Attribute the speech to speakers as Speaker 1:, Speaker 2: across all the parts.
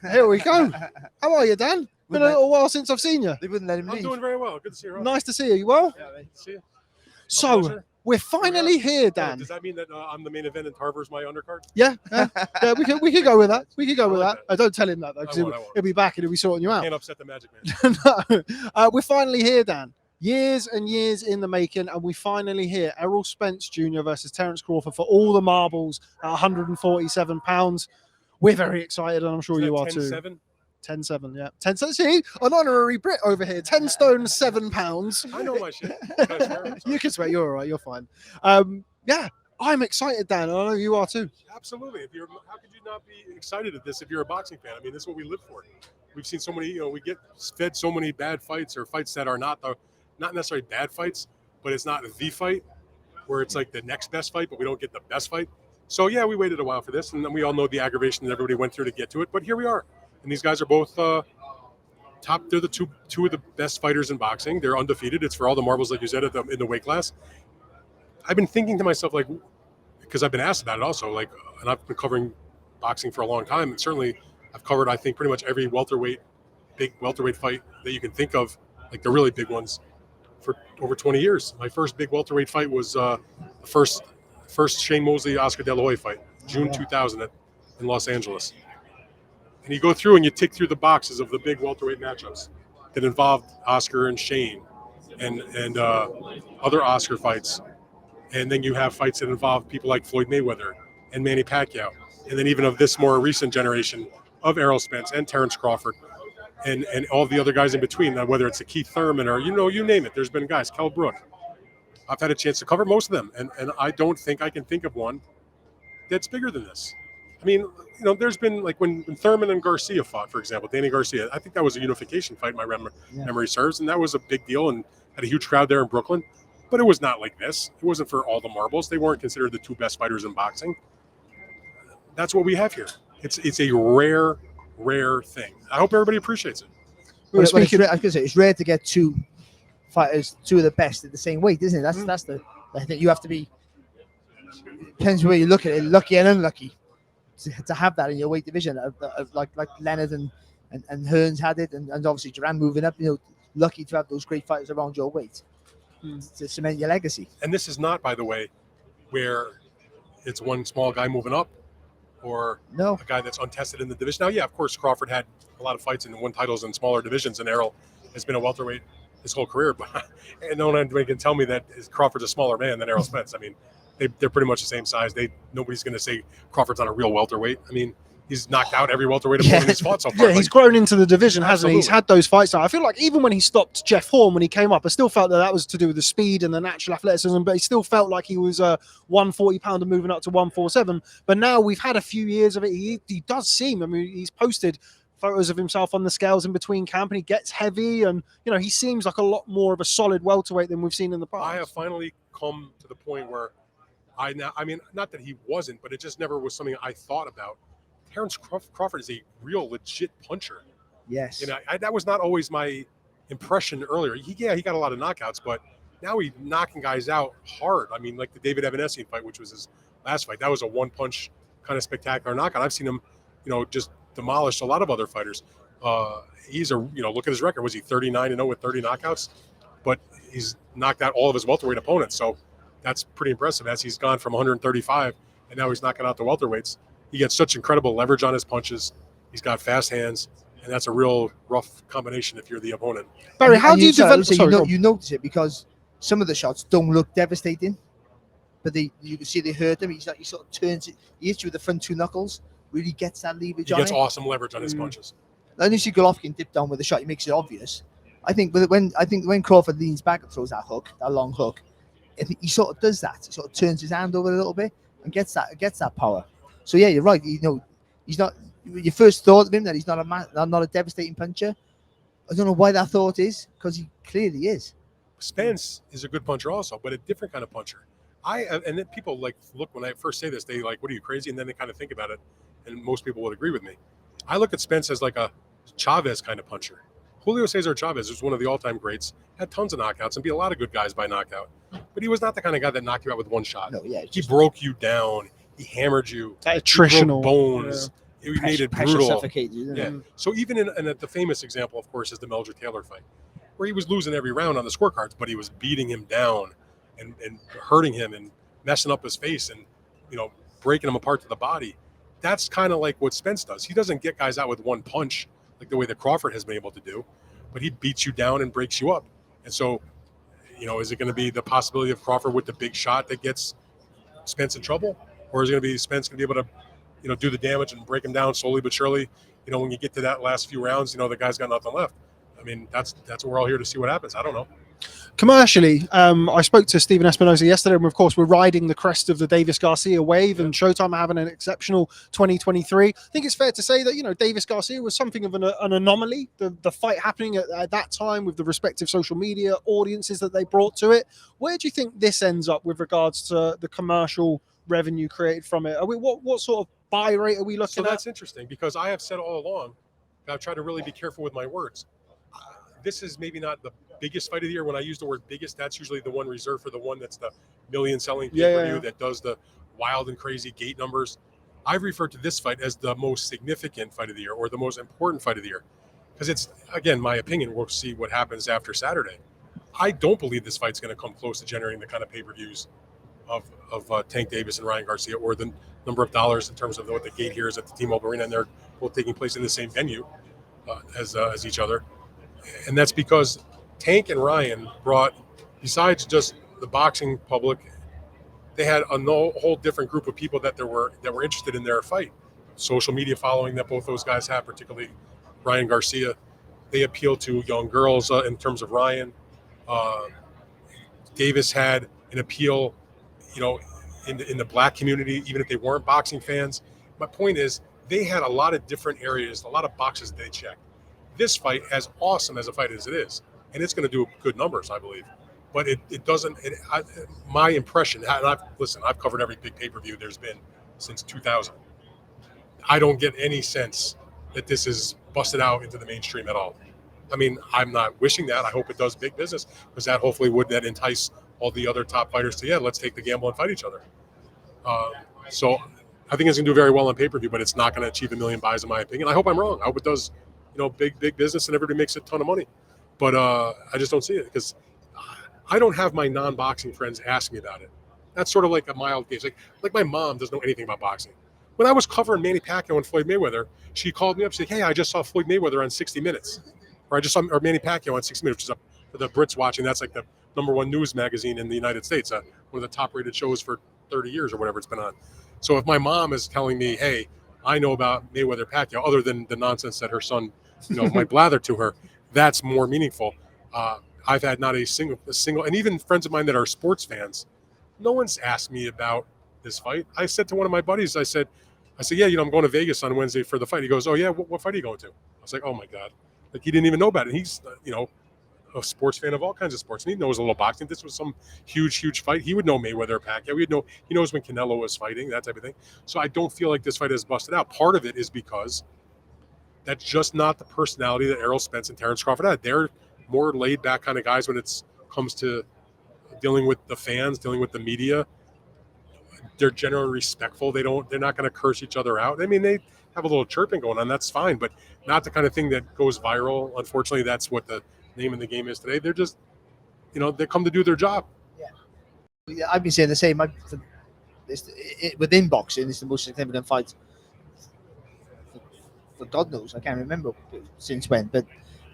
Speaker 1: Here we go. How are you, Dan? Been a little while since I've seen you.
Speaker 2: They wouldn't let him leave.
Speaker 3: I'm doing very well. Good to see you.
Speaker 1: Nice to see you. You well?
Speaker 3: Yeah, nice to see you.
Speaker 1: So we're finally here, Dan.
Speaker 3: Does that mean that I'm the main event and Tarver's my undercard?
Speaker 1: Yeah, we could go with that. We could go with
Speaker 3: like
Speaker 1: that. I don't tell him that though, because he'll be back and he'll be sorting you out.
Speaker 3: Can't upset the Magic Man.
Speaker 1: No. We're finally here, Dan. Years and years in the making, and we finally hear Errol Spence Jr. versus Terence Crawford for all the marbles at 147 pounds. We're very excited, and I'm sure you are too.
Speaker 3: 10-7?
Speaker 1: 10-7, yeah. 10-7. See, an honorary Brit over here. 10 stone, 7 pounds.
Speaker 3: I know my shit.
Speaker 1: You can swear. You're all right. You're fine. Yeah, I'm excited, Dan. I know you are too.
Speaker 3: Absolutely. How could you not be excited at this if you're a boxing fan? I mean, this is what we live for. We've seen so many. We get fed so many bad fights or fights that are not necessarily bad fights, but it's not the fight where it's like the next best fight, but we don't get the best fight. So yeah, we waited a while for this, and then we all know the aggravation that everybody went through to get to it. But here we are. And these guys are both top. They're the two of the best fighters in boxing. They're undefeated. It's for all the marbles, like you said, in the weight class. I've been thinking to myself, like, because I've been asked about it also, like, and I've been covering boxing for a long time, and certainly I've covered, I think, pretty much every big welterweight fight that you can think of, like the really big ones, for over 20 years. My first big welterweight fight was the first Shane Mosley-Oscar De La Hoya fight, June 2000 in Los Angeles. And you go through and you tick through the boxes of the big welterweight matchups that involved Oscar and Shane and other Oscar fights. And then you have fights that involve people like Floyd Mayweather and Manny Pacquiao. And then even of this more recent generation of Errol Spence and Terence Crawford and all the other guys in between, whether it's a Keith Thurman or, you name it. There's been guys, Kell Brook. I've had a chance to cover most of them. And I don't think I can think of one that's bigger than this. I mean, there's been, like, when Thurman and Garcia fought, for example, Danny Garcia, I think that was a unification fight, my memory serves, and that was a big deal and had a huge crowd there in Brooklyn. But it was not like this. It wasn't for all the marbles. They weren't considered the two best fighters in boxing. That's what we have here. It's a rare thing. I hope everybody appreciates it.
Speaker 2: I was going to say, it's rare to get two fighters, two of the best at the same weight, isn't it? That's the I think you have to be, depends where you look at it, lucky and unlucky to have that in your weight division, like Leonard and Hearns had it, and obviously Duran moving up. Lucky to have those great fighters around your weight to cement your legacy.
Speaker 3: And this is not, by the way, where it's one small guy moving up or a guy that's untested in the division. Now, yeah, of course, Crawford had a lot of fights and won titles in smaller divisions, and Errol has been a welterweight his whole career. But and no one can tell me that Crawford's a smaller man than Errol Spence. I mean, they're pretty much the same size. Nobody's going to say Crawford's not a real welterweight. I mean, he's knocked out every welterweight opponent he's fought so far.
Speaker 1: Yeah, he's grown into the division, hasn't he? He's had those fights now. I feel like even when he stopped Jeff Horn when he came up, I still felt that was to do with the speed and the natural athleticism, but he still felt like he was a 140-pounder moving up to 147. But now we've had a few years of it. He does seem, I mean, he's posted photos of himself on the scales in between camp, and he gets heavy, and he seems like a lot more of a solid welterweight than we've seen in the past.
Speaker 3: I have finally come to the point where I mean, not that he wasn't, but it just never was something I thought about. Terence Crawford is a real legit puncher.
Speaker 2: Yes.
Speaker 3: That was not always my impression earlier. He got a lot of knockouts, but now he's knocking guys out hard. I mean, like the David Evanesyan fight, which was his last fight. That was a one-punch kind of spectacular knockout. I've seen him, just demolish a lot of other fighters. He's look at his record. Was he 39-0 with 30 knockouts? But he's knocked out all of his welterweight opponents. So that's pretty impressive as he's gone from 135 and now he's knocking out the welterweights. He gets such incredible leverage on his punches. He's got fast hands, and that's a real rough combination if you're the opponent.
Speaker 1: Barry, how do you develop?
Speaker 2: You notice it because some of the shots don't look devastating, but you can see they hurt him. He sort of turns it. He hits you with the front two knuckles. Really gets that leverage. He
Speaker 3: gets awesome leverage on his punches.
Speaker 2: And you see Golovkin dip down with a shot. He makes it obvious. I think when Crawford leans back and throws that long hook, he sort of does that. He sort of turns his hand over a little bit and gets that power. So yeah, you're right. He's not. Your first thought of him that he's not a devastating puncher. I don't know why that thought is, because he clearly is.
Speaker 3: Spence is a good puncher also, but a different kind of puncher. And then people look when I first say this, they what are you, crazy? And then they kind of think about it, and most people would agree with me. I look at Spence as like a Chavez kind of puncher. Julio Cesar Chavez was one of the all-time greats, had tons of knockouts and beat a lot of good guys by knockout. But he was not the kind of guy that knocked you out with one shot.
Speaker 2: No, yeah,
Speaker 3: he broke you down. He hammered you.
Speaker 1: That attritional
Speaker 3: bones. It made it
Speaker 2: pressure
Speaker 3: brutal.
Speaker 2: suffocated you,
Speaker 3: Yeah. So even in the famous example, of course, is the Melger Taylor fight, where he was losing every round on the scorecards, but he was beating him down and hurting him and messing up his face and, breaking him apart to the body. That's kind of like what Spence does. He doesn't get guys out with one punch like the way that Crawford has been able to do, but he beats you down and breaks you up. And so, is it going to be the possibility of Crawford with the big shot that gets Spence in trouble? Or is it going to be Spence going to be able to, do the damage and break him down slowly but surely? When you get to that last few rounds, the guy's got nothing left. I mean, that's what we're all here to see what happens. I don't know.
Speaker 1: Commercially, I spoke to Stephen Espinosa yesterday, and of course, we're riding the crest of the Davis Garcia wave, and Showtime are having an exceptional 2023. I think it's fair to say that, Davis Garcia was something of an anomaly. The fight happening at that time with the respective social media audiences that they brought to it. Where do you think this ends up with regards to the commercial revenue created from it? What sort of buy rate are we looking at?
Speaker 3: So that's interesting, because I have said all along, I've tried to really be careful with my words. This is maybe not the biggest fight of the year. When I use the word biggest, that's usually the one reserved for the one that's the million selling pay-per-view that does the wild and crazy gate numbers. I've referred to this fight as the most significant fight of the year, or the most important fight of the year, because it's, again, my opinion. We'll see what happens after Saturday. I don't believe this fight's going to come close to generating the kind of pay-per-views of Tank Davis and Ryan Garcia, or the number of dollars in terms of what the gate here is at the T-Mobile Arena, and they're both taking place in the same venue as each other. And that's because Tank and Ryan brought, besides just the boxing public, they had a whole different group of people that were interested in their fight. Social media following that both those guys have, particularly Ryan Garcia. They appeal to young girls in terms of Ryan. Davis had an appeal, in the black community, even if they weren't boxing fans. My point is, they had a lot of different areas, a lot of boxes they checked. This fight, as awesome as a fight as it is, and it's going to do good numbers, I believe, but it doesn't. My impression, and I've covered every big pay-per-view there's been since 2000. I don't get any sense that this is busted out into the mainstream at all. I mean, I'm not wishing that. I hope it does big business, because that hopefully would then entice all the other top fighters to, let's take the gamble and fight each other. So I think it's going to do very well on pay-per-view, but it's not going to achieve 1 million buys, in my opinion. I hope I'm wrong. I hope it does, big business and everybody makes a ton of money. But I just don't see it, because I don't have my non-boxing friends ask me about it. That's sort of like a mild case. Like my mom doesn't know anything about boxing. When I was covering Manny Pacquiao and Floyd Mayweather, she called me up. She said, "Hey, I just saw Floyd Mayweather on 60 Minutes. Or I just saw Manny Pacquiao on 60 Minutes, which is for the Brits watching. That's like the #1 news magazine in the United States, one of the top-rated shows for 30 years or whatever it's been on. So if my mom is telling me, hey, I know about Mayweather Pacquiao, other than the nonsense that her son might blather to her, that's more meaningful. I've had not a single, and even friends of mine that are sports fans, no one's asked me about this fight. I said to one of my buddies, I said, yeah, I'm going to Vegas on Wednesday for the fight. He goes, oh yeah, what fight are you going to? I was like, oh my God. Like, he didn't even know about it. He's, a sports fan of all kinds of sports, and he knows a little boxing. This was some huge fight. He would know Mayweather or Pacquiao. He knows when Canelo was fighting, that type of thing. So I don't feel like this fight is busted out. Part of it is because that's just not the personality that Errol Spence and Terence Crawford had. They're more laid back kind of guys when it comes to dealing with the fans, dealing with the media. They're generally respectful. They're not going to curse each other out. I mean, they have a little chirping going on. That's fine, but not the kind of thing that goes viral. Unfortunately, that's what the name of the game is today. They're just, they come to do their job.
Speaker 2: Yeah, I've been saying the same. Within boxing, it's the most significant fight for God knows. I can't remember since when, but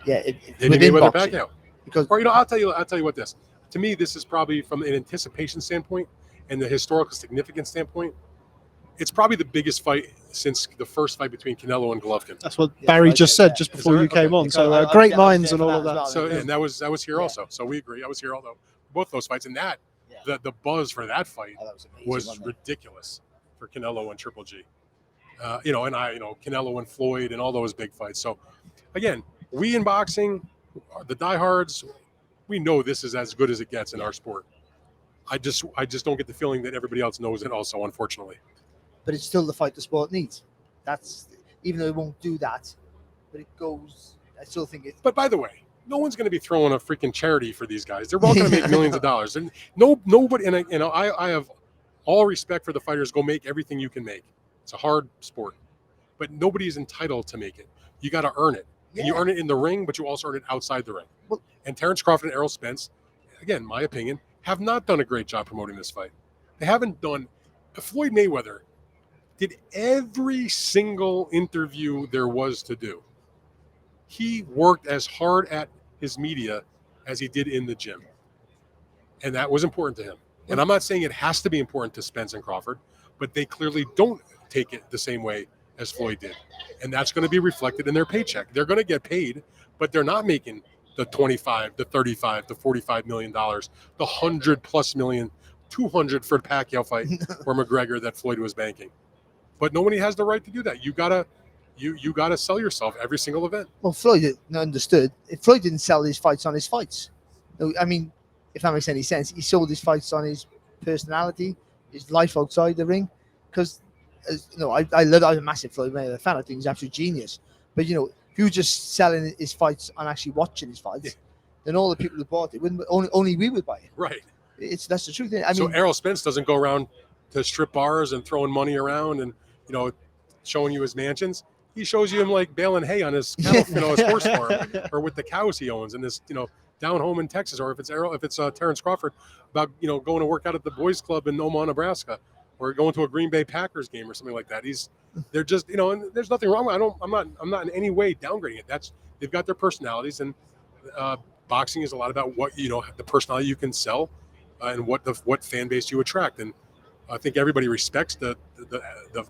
Speaker 2: yeah, within boxing.
Speaker 3: Pacquiao. Because, or I'll tell you what this. To me, this is probably, from an anticipation standpoint and the historical significance standpoint, it's probably the biggest fight since the first fight between Canelo and Golovkin.
Speaker 1: That's what Barry just said just before you came on. So great minds and all of that.
Speaker 3: So, and that was here also. So we agree. I was here although both those fights, and that the buzz for that fight was ridiculous for Canelo and Triple G. Canelo and Floyd and all those big fights. So again, we in boxing, the diehards, we know this is as good as it gets in our sport. I just don't get the feeling that everybody else knows it also, unfortunately.
Speaker 2: But it's still the fight the sport needs. That's, even though it won't do that, but it goes. I still think it.
Speaker 3: But by the way, no one's going to be throwing a freaking charity for these guys. They're all going to make millions of dollars, and nobody. And I have all respect for the fighters. Go make everything you can make. It's a hard sport, but nobody's entitled to make it. You got to earn it. And you earn it in the ring, but you also earn it outside the ring.
Speaker 2: Well,
Speaker 3: and Terence Crawford and Errol Spence, again, my opinion, have not done a great job promoting this fight. They haven't done. Floyd Mayweather did every single interview there was to do. He worked as hard at his media as he did in the gym. And that was important to him. And I'm not saying it has to be important to Spence and Crawford, but they clearly don't take it the same way as Floyd did. And that's going to be reflected in their paycheck. They're going to get paid, but they're not making the 25, the 35, the $45 million, the 100+ million, 200 for the Pacquiao fight or McGregor that Floyd was banking. But nobody has the right to do that. You gotta sell yourself every single event.
Speaker 2: Well, Floyd understood. If Floyd didn't sell his fights on his fights, I mean, if that makes any sense, he sold his fights on his personality, his life outside the ring. Because, I'm a massive Floyd Mayweather fan. I think he's absolute genius. But if you were just selling his fights and actually watching his fights, then all the people who bought it wouldn't. Only we would buy it.
Speaker 3: Right.
Speaker 2: That's the truth.
Speaker 3: So Errol Spence doesn't go around to strip bars and throwing money around and showing you his mansions. He shows you him like baling hay on his cattle, his horse farm, or with the cows he owns in this down home in Texas. Or if it's Terence Crawford about going to work out at the boys club in Omaha, Nebraska, or going to a Green Bay Packers game or something like that. They're just and there's nothing wrong. I'm not in any way downgrading it. They've got their personalities, and boxing is a lot about what the personality you can sell. And what fan base you attract, and I think everybody respects the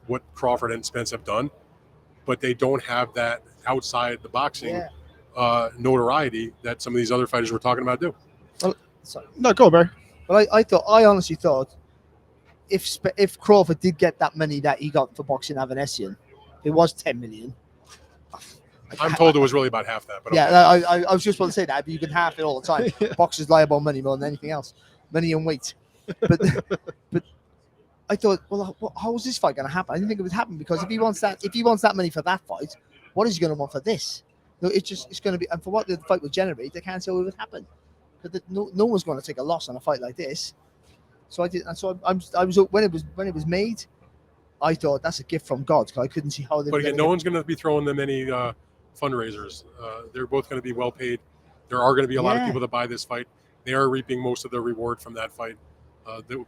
Speaker 3: what Crawford and Spence have done, but they don't have that outside the boxing notoriety that some of these other fighters we're talking about do.
Speaker 2: Well, sorry.
Speaker 1: No, go on, Barry.
Speaker 2: But I honestly thought if Crawford did get that money that he got for boxing Avanesian, it was 10 million.
Speaker 3: I'm told it was really about half that. But
Speaker 2: I was just about to say that, but you can half it all the time. Boxers lie about money more than anything else. Money and weight. But I thought, well, how is this fight going to happen? I didn't think it would happen because if he wants that money for that fight, what is he going to want for this? It's going to be, and for what the fight would generate, they can't say what would happen. But no one's going to take a loss on a fight like this. So I did, and so I was when it was made, I thought that's a gift from God because I couldn't see how they.
Speaker 3: But again, no one's going to be throwing them any fundraisers. They're both going to be well paid. There are going to be a lot of people that buy this fight. They are reaping most of the reward from that fight,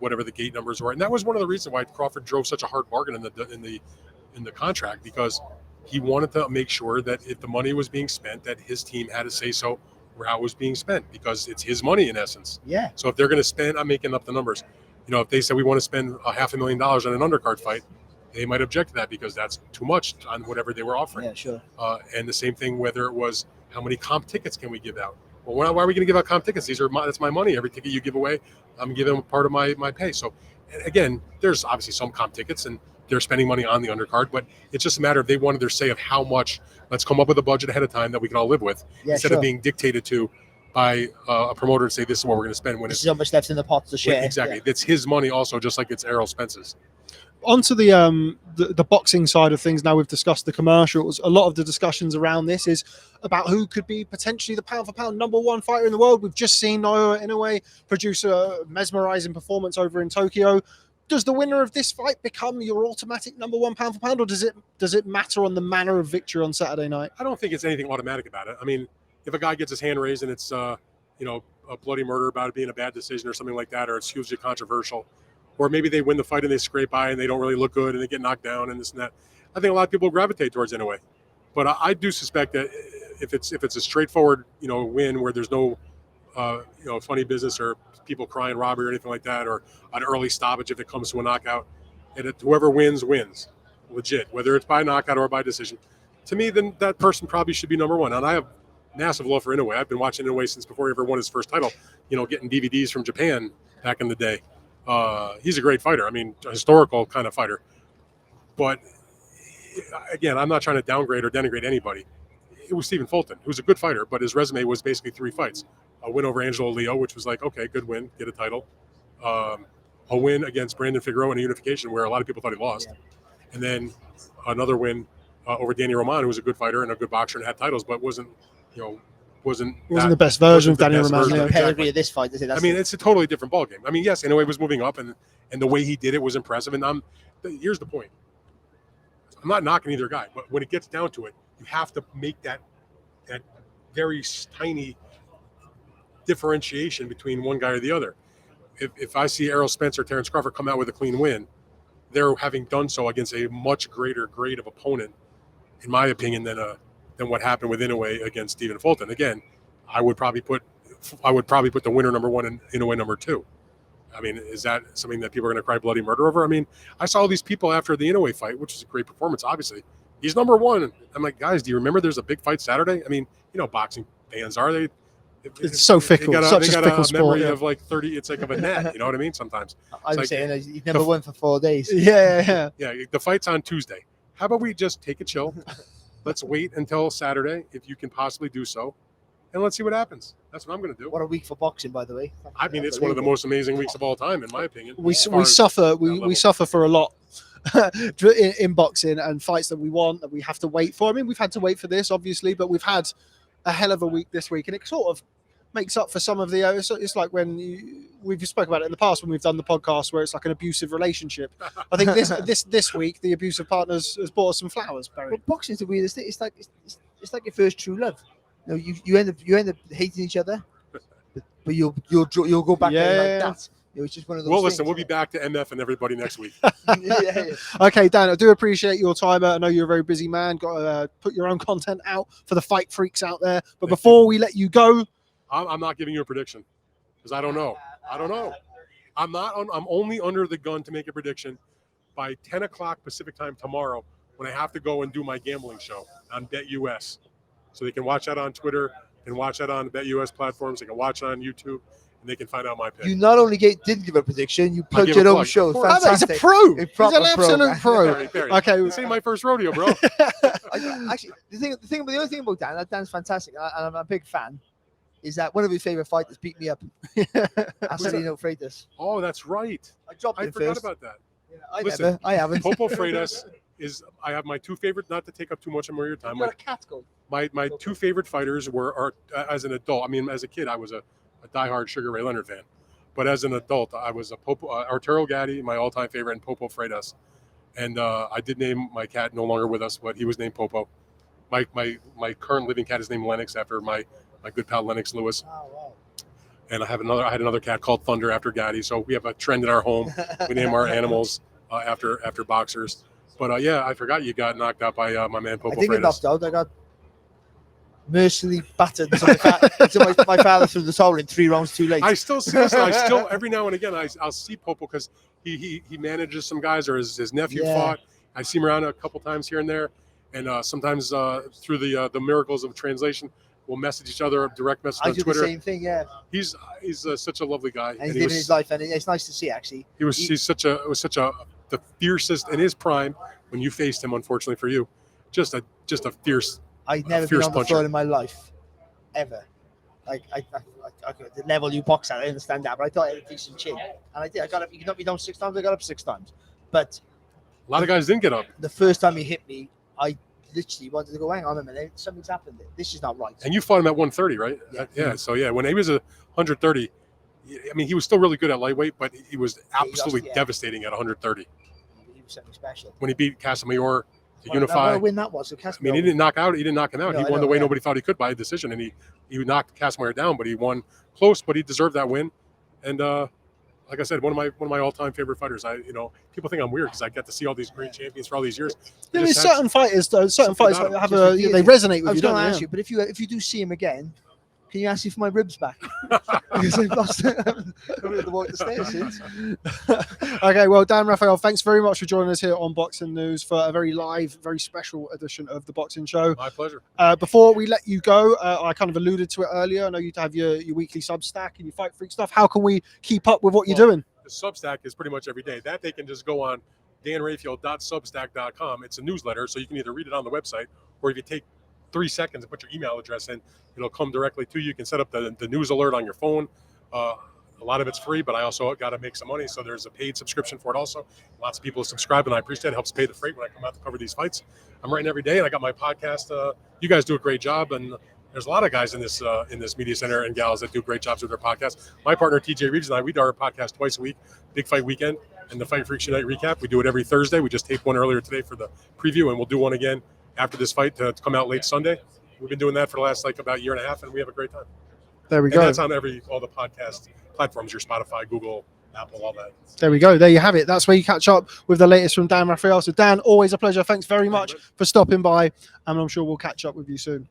Speaker 3: whatever the gate numbers were, and that was one of the reasons why Crawford drove such a hard bargain in the contract, because he wanted to make sure that if the money was being spent, that his team had to say so where how it was being spent, because it's his money in essence.
Speaker 2: Yeah.
Speaker 3: So if they're going to spend, I'm making up the numbers. If they said we want to spend $500,000 on an undercard fight, they might object to that because that's too much on whatever they were offering.
Speaker 2: Yeah, sure.
Speaker 3: And the same thing, whether it was how many comp tickets can we give out? Well, why are we going to give out comp tickets? That's my money. Every ticket you give away, I'm giving them part of my pay. So, again, there's obviously some comp tickets, and they're spending money on the undercard, but it's just a matter of they wanted their say of how much. Let's come up with a budget ahead of time that we can all live with, instead of being dictated to by a promoter and say this is what we're going to spend. When
Speaker 2: this is how much left in the pot to share.
Speaker 3: Exactly, it's his money also, just like it's Errol Spence's.
Speaker 1: Onto the boxing side of things. Now we've discussed the commercials. A lot of the discussions around this is about who could be potentially the pound for pound #1 fighter in the world. We've just seen Naoya Inoue produce a mesmerizing performance over in Tokyo. Does the winner of this fight become your automatic #1 pound for pound, or does it matter on the manner of victory on Saturday night?
Speaker 3: I don't think it's anything automatic about it. I mean, if a guy gets his hand raised and it's a bloody murder about it being a bad decision or something like that, or it's hugely controversial, or maybe they win the fight and they scrape by and they don't really look good and they get knocked down and this and that, I think a lot of people gravitate towards it anyway. But I do suspect that if it's a straightforward win where there's no funny business or people crying robbery or anything like that, or an early stoppage if it comes to a knockout, and whoever wins legit, whether it's by knockout or by decision, to me, then that person probably should be #1. And I have massive love for Inoue. I've been watching Inoue since before he ever won his first title, getting DVDs from Japan back in the day. He's a great fighter. I mean, a historical kind of fighter. But again, I'm not trying to downgrade or denigrate anybody. It was Stephen Fulton, who's a good fighter, but his resume was basically 3 fights. A win over Angelo Leo, which was like, okay, good win, get a title. A win against Brandon Figueroa in a unification where a lot of people thought he lost. Yeah. And then another win over Danny Roman, who was a good fighter and a good boxer and had titles, but wasn't the best version of Danny Roman.
Speaker 2: Exactly. This fight,
Speaker 3: it's a totally different ballgame. I mean, yes, Inoue was moving up, and the way he did it was impressive. And here's the point. I'm not knocking either guy, but when it gets down to it, you have to make that very tiny differentiation between one guy or the other. If I see Errol Spence or Terence Crawford come out with a clean win, they're having done so against a much greater grade of opponent, in my opinion, than what happened with Inoue against Stephen Fulton. Again, I would probably put the winner number one and Inoue number two. I mean, is that something that people are going to cry bloody murder over? I mean, I saw all these people after the Inoue fight, which was a great performance, obviously. He's number one. I'm like, guys, do you remember there's a big fight Saturday? I mean, boxing fans are they?
Speaker 1: It's so fickle.
Speaker 3: They
Speaker 1: Such
Speaker 3: got
Speaker 1: a fickle
Speaker 3: a memory
Speaker 1: sport.
Speaker 3: of like 30. It's like of a net. You know what I mean? Sometimes.
Speaker 2: I was saying he's never won for 4 days.
Speaker 1: Yeah.
Speaker 3: Yeah, the fight's on Tuesday. How about we just take it chill? Let's wait until Saturday, if you can possibly do so, and let's see what happens. That's what I'm going to do.
Speaker 2: What a week for boxing, by the way.
Speaker 3: I mean, it's one of the most amazing weeks of all time, in my opinion.
Speaker 1: We suffer for a lot in boxing and fights that we want, that we have to wait for. I mean, we've had to wait for this, obviously, but we've had a hell of a week this week, and it sort of makes up for some of the. It's like when we've spoken about it in the past when we've done the podcast where it's like an abusive relationship. I think this week the abusive partners has bought us some flowers. Barry.
Speaker 2: Well, boxing's the weirdest thing. It's like your first true love. You end up hating each other, but you'll go back there like that. It's just one of those.
Speaker 3: Well, listen,
Speaker 2: things,
Speaker 3: we'll be back to MF and everybody next week.
Speaker 2: yeah.
Speaker 1: Okay, Dan, I do appreciate your time. I know you're a very busy man. Got to put your own content out for the fight freaks out there. But before we let you go,
Speaker 3: I'm not giving you a prediction because I don't know. I'm only under the gun to make a prediction by 10 o'clock Pacific time tomorrow when I have to go and do my gambling show on BetUS. So they can watch that on Twitter and watch that on the BetUS platforms. They can watch it on YouTube and they can find out my pick.
Speaker 2: You not only didn't give a prediction, you plugged your own show. Fantastic.
Speaker 1: He's a pro. He's an absolute pro.
Speaker 3: Very.
Speaker 1: Okay,
Speaker 3: this ain't my first rodeo, bro.
Speaker 2: Actually, the only thing about Dan, Dan's fantastic, and I'm a big fan, is that one of his favorite fighters beat me up. Acelino Freitas.
Speaker 3: Oh, that's right.
Speaker 2: I dropped him
Speaker 3: forgot
Speaker 2: first.
Speaker 3: about that.
Speaker 2: Yeah, I haven't.
Speaker 3: Popo Freitas I have my two favorite, not to take up too much more of your time.
Speaker 2: You got a cat going.
Speaker 3: My two favorite fighters are as an adult. I mean, as a kid, I was a diehard Sugar Ray Leonard fan. But as an adult, I was a Arturo Gatti, my all-time favorite, and Popo Freitas. And I did name my cat, no longer with us, but he was named Popo. My current living cat is named Lennox after my good pal Lennox Lewis.
Speaker 2: Oh, wow.
Speaker 3: And I had another cat called Thunder after Gatti. So we have a trend in our home. We name our animals after boxers. But I forgot you got knocked out by my man Popo Freitas.
Speaker 2: I didn't get knocked out. I got mercilessly battered until my father threw the towel in 3 rounds too late.
Speaker 3: I still every now and again I'll see Popo because he manages some guys, or his nephew fought. I see him around a couple times here and there, and sometimes through the miracles of translation, we'll message each other, direct message on Twitter.
Speaker 2: The same thing, yeah.
Speaker 3: He's such a lovely guy,
Speaker 2: and he's living his life, and it's nice to see. Actually,
Speaker 3: he's such the fiercest in his prime. When you faced him, unfortunately for you, just a fierce.
Speaker 2: I've never been on the floor in my life, ever. Like the level you box at, I understand that, but I thought I had a decent chin, and I did. You knocked me down 6 times. I got up 6 times, but
Speaker 3: a lot of guys didn't get up.
Speaker 2: The first time he hit me, I literally wanted to go, hang on a minute, something's happened. This is not right.
Speaker 3: And you fought him at 130, right? Yeah. So when he was 130, I mean, he was still really good at lightweight, but he was absolutely devastating at 130.
Speaker 2: He was something special.
Speaker 3: When he beat Casamayor to unify.
Speaker 2: What a win that was. So
Speaker 3: I mean, he didn't knock him out.
Speaker 2: No,
Speaker 3: he won the way nobody thought he could by a decision, and he knocked Casamayor down, but he won close, but he deserved that win. And like I said, one of my all-time favorite fighters. People think I'm weird because I get to see all these great champions for all these years.
Speaker 1: There's certain fighters that have they resonate with you. I was going to ask you,
Speaker 2: but if you do see him again, can you ask me for my ribs back? Because I've lost them. I've had to walk the stairs since.
Speaker 1: Okay, well, Dan Rafael, thanks very much for joining us here on Boxing News for a very live, very special edition of the Boxing Show.
Speaker 3: My pleasure.
Speaker 1: Before we let you go, I kind of alluded to it earlier. I know you have your weekly Substack and your Fight Freak stuff. How can we keep up with what you're doing?
Speaker 3: The Substack is pretty much every day. That they can just go on danrafael.substack.com. It's a newsletter, so you can either read it on the website, or if you take 3 seconds and put your email address in, it'll come directly to you. You can set up the news alert on your phone. A lot of it's free, but I also got to make some money, so there's a paid subscription for it also. Lots of people subscribe, and I appreciate it. It helps pay the freight when I come out to cover these fights. I'm writing every day, and I got my podcast. You guys do a great job, and there's a lot of guys in this media center and gals that do great jobs with their podcasts. My partner, TJ Reeves, and I, we do our podcast twice a week, Big Fight Weekend. and the Fight Freaks Unite recap. We do it every Thursday. We just taped one earlier today for the preview, and we'll do one again after this fight to come out late Sunday. We've been doing that for the last about year and a half, and we have a great time.
Speaker 1: There we
Speaker 3: And
Speaker 1: go.
Speaker 3: that's on all the podcast platforms, your Spotify, Google, Apple, all that.
Speaker 1: There we go. There you have it. That's where you catch up with the latest from Dan Rafael. So Dan, always a pleasure. Thanks very much for stopping by, and I'm sure we'll catch up with you soon.